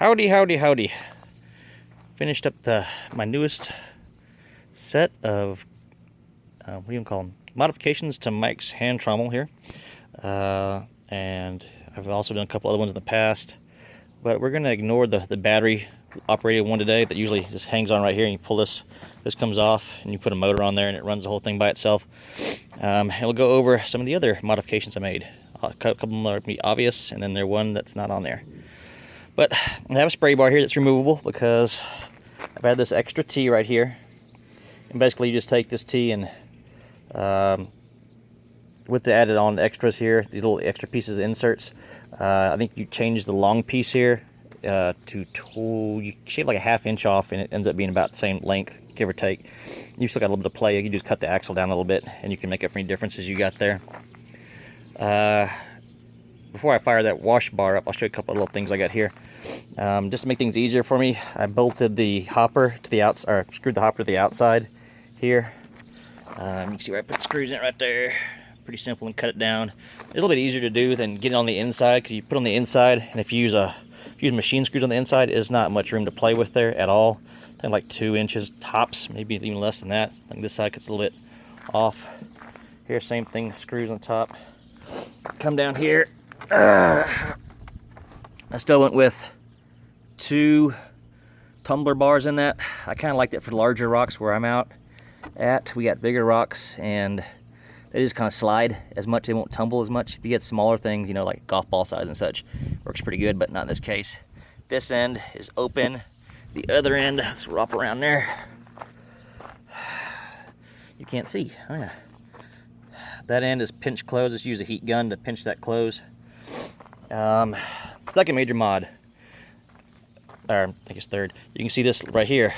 Howdy, howdy, howdy. Finished up my newest set of, what do you call them? Modifications to Mike's hand trommel here. And I've also done a couple other ones in the past. But we're going to ignore the battery operated one today that usually just hangs on right here, and you pull this comes off and you put a motor on there and it runs the whole thing by itself. And we'll go over some of the other modifications I made. A couple of them are be obvious, and then there's one that's not on there. But I have a spray bar here that's removable because I've had this extra T right here. And basically you just take this T and with the added on extras here, these little extra pieces of inserts, I think you change the long piece here you shave like a ½ inch off, and it ends up being about the same length, give or take. You still got a little bit of play. You just cut the axle down a little bit and you can make up for any differences you got there. Before I fire that wash bar up, I'll show you a couple of little things I got here. Just to make things easier for me, I bolted the hopper to the outside, or screwed the hopper to the outside here. You can see where I put the screws in it right there. Pretty simple, and cut it down. A little bit easier to do than getting on the inside, because you put on the inside, and if you use machine screws on the inside, there's not much room to play with there at all. I think like 2 inches tops, maybe even less than that. I think this side gets a little bit off. Here, same thing, screws on top. Come down here. I still went with 2 tumbler bars in that. I kind of like that for larger rocks where I'm out at. We got bigger rocks and they just kind of slide as much. They won't tumble as much. If you get smaller things, you know, like golf ball size and such, works pretty good, but not in this case. This end is open. The other end, let's wrap around there. You can't see. Oh yeah. That end is pinch closed. Let's use a heat gun to pinch that close. Second major mod, or I think it's third. You can see this right here.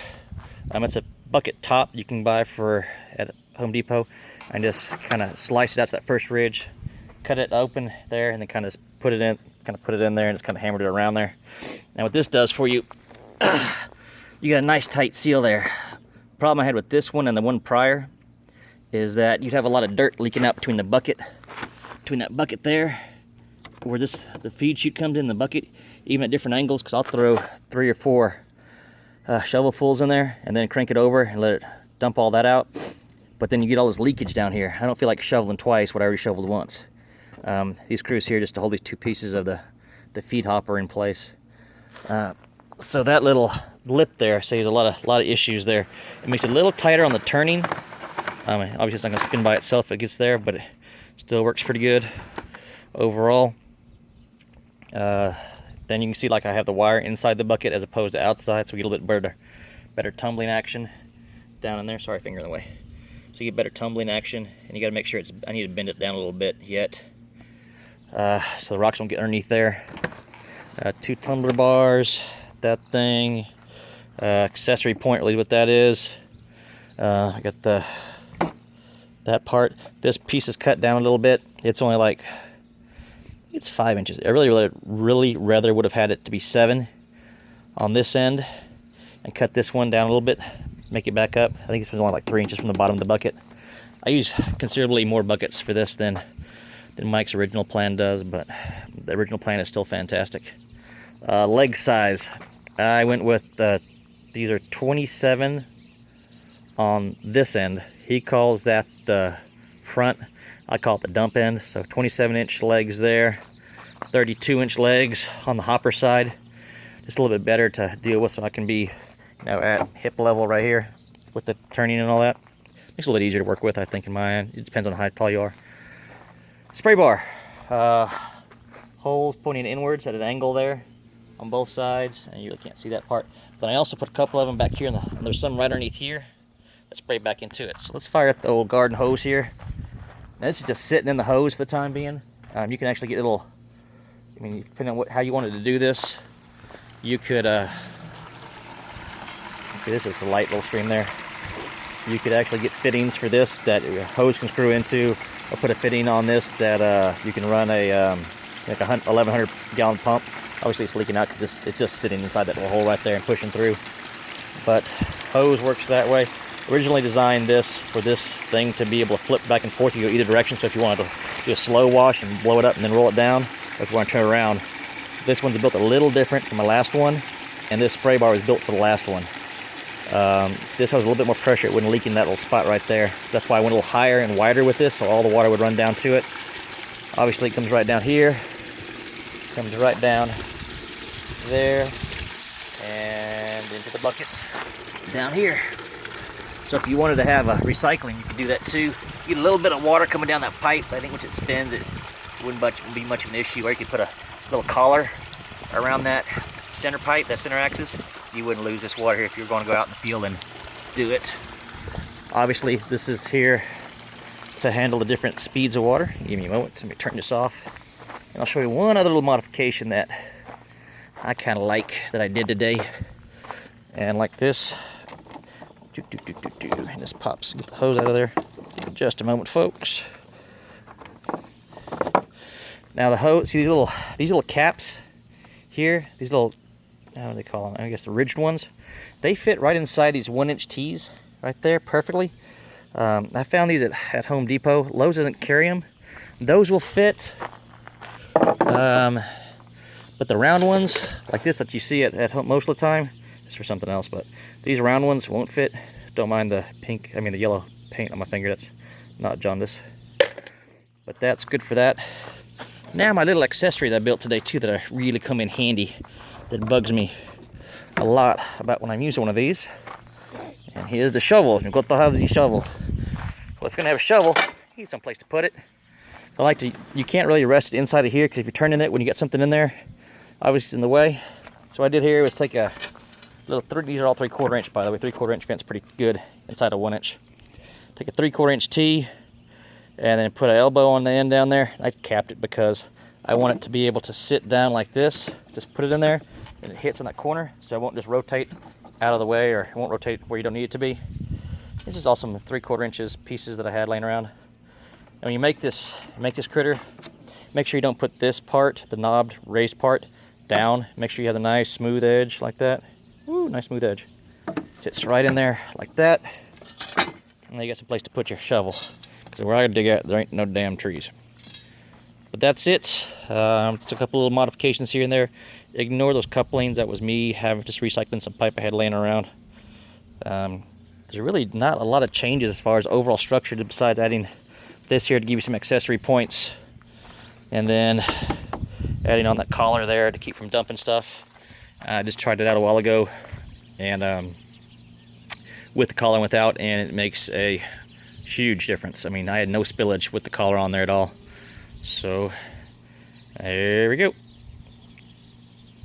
It's a bucket top you can buy at Home Depot, and just kind of slice it out to that first ridge, cut it open there, and then kind of put it in there, and just kind of hammered it around there. And what this does for you, you got a nice tight seal there. Problem I had with this one and the one prior is that you'd have a lot of dirt leaking out between that bucket there, where the feed chute comes in the bucket, even at different angles, because I'll throw 3 or 4 shovelfuls in there and then crank it over and let it dump all that out. But then you get all this leakage down here. I don't feel like shoveling twice what I already shoveled once. These screws here just to hold these 2 pieces of the feed hopper in place. So that little lip there saves a lot of issues there. It makes it a little tighter on the turning. Obviously it's not going to spin by itself if it gets there, but it still works pretty good overall. Then you can see like I have the wire inside the bucket as opposed to outside, so we get a little bit better tumbling action down in there. Sorry, finger in the way. So you get better tumbling action, and you got to make sure I need to bend it down a little bit yet, so the rocks don't get underneath there. 2 tumbler bars, that thing, accessory point, really what that is. I got that part. This piece is cut down a little bit. It's only like, it's 5 inches. I really rather would have had it to be 7 on this end, and cut this one down a little bit, make it back up. I think this was only like 3 inches from the bottom of the bucket. I use considerably more buckets for this than Mike's original plan does, but the original plan is still fantastic. Leg size, I went with these are 27 on this end. He calls that the front, I call it the dump end. So 27-inch legs there, 32-inch legs on the hopper side. Just a little bit better to deal with, so I can be, at hip level right here with the turning and all that. Makes it a little bit easier to work with, I think, in my end. It depends on how tall you are. Spray bar, holes pointing inwards at an angle there on both sides, and you really can't see that part. Then I also put a couple of them back here, and there's some right underneath here that spray back into it. So let's fire up the old garden hose here. Now this is just sitting in the hose for the time being. You can actually get little, depending on how you wanted to do this, you could, see, this is a light little stream there. You could actually get fittings for this that a hose can screw into, or put a fitting on this that you can run a like a 1100 gallon pump. Obviously it's leaking out because it's just sitting inside that little hole right there and pushing through. But hose works that way. Originally designed this for this thing to be able to flip back and forth. You go either direction, so if you wanted to do a slow wash and blow it up and then roll it down, or if you want to turn it around. This one's built a little different from my last one. and this spray bar was built for the last one. This has a little bit more pressure, it wouldn't leak in that little spot right there. That's why I went a little higher and wider with this, so all the water would run down to it. Obviously it comes right down here, comes right down there, and into the buckets down here. So if you wanted to have a recycling, you could do that too. Get a little bit of water coming down that pipe. I think once it spins, it wouldn't be much of an issue. Or you could put a little collar around that center pipe, that center axis. You wouldn't lose this water here if you were going to go out in the field and do it. Obviously, this is here to handle the different speeds of water. Give me a moment, let me turn this off. And I'll show you one other little modification that I kind of like that I did today. And like this, and this pops, get the hose out of there. Just a moment, folks. Now the hose, see these little caps here, these little, how do they call them? I guess the ridged ones. They fit right inside these 1-inch tees right there perfectly. I found these at Home Depot. Lowe's doesn't carry them. Those will fit. But the round ones, like this that you see at home most of the time, it's for something else, but these round ones won't fit. Don't mind the the yellow paint on my finger. That's not jaundice. But that's good for that. Now my little accessory that I built today too that I really come in handy, that bugs me a lot about when I'm using one of these. And here's the shovel. You've got to have the shovel. Well, if you're gonna have a shovel, you need some place to put it. You can't really rest it inside of here, because if you're turning it when you get something in there, obviously it's in the way. So what I did here was take a little, these are all 3/4 inch, by the way. 3/4 inch fence pretty good inside a 1-inch. Take a 3/4 inch T and then put an elbow on the end down there. I capped it because I want it to be able to sit down like this. Just put it in there and it hits in that corner, so it won't just rotate out of the way, or it won't rotate where you don't need it to be. It's just awesome 3/4 inches pieces that I had laying around. And when you make this critter, make sure you don't put this part, the knobbed raised part, down. Make sure you have a nice smooth edge like that. Woo, nice smooth edge. Sits right in there like that. And then you got some place to put your shovel, because where I dig at, there ain't no damn trees. But that's it. Just a couple little modifications here and there. Ignore those couplings. That was me just recycling some pipe I had laying around. There's really not a lot of changes as far as overall structure, besides adding this here to give you some accessory points, and then adding on that collar there to keep from dumping stuff. I just tried it out a while ago, and with the collar and without, and it makes a huge difference. I mean, I had no spillage with the collar on there at all. So there we go.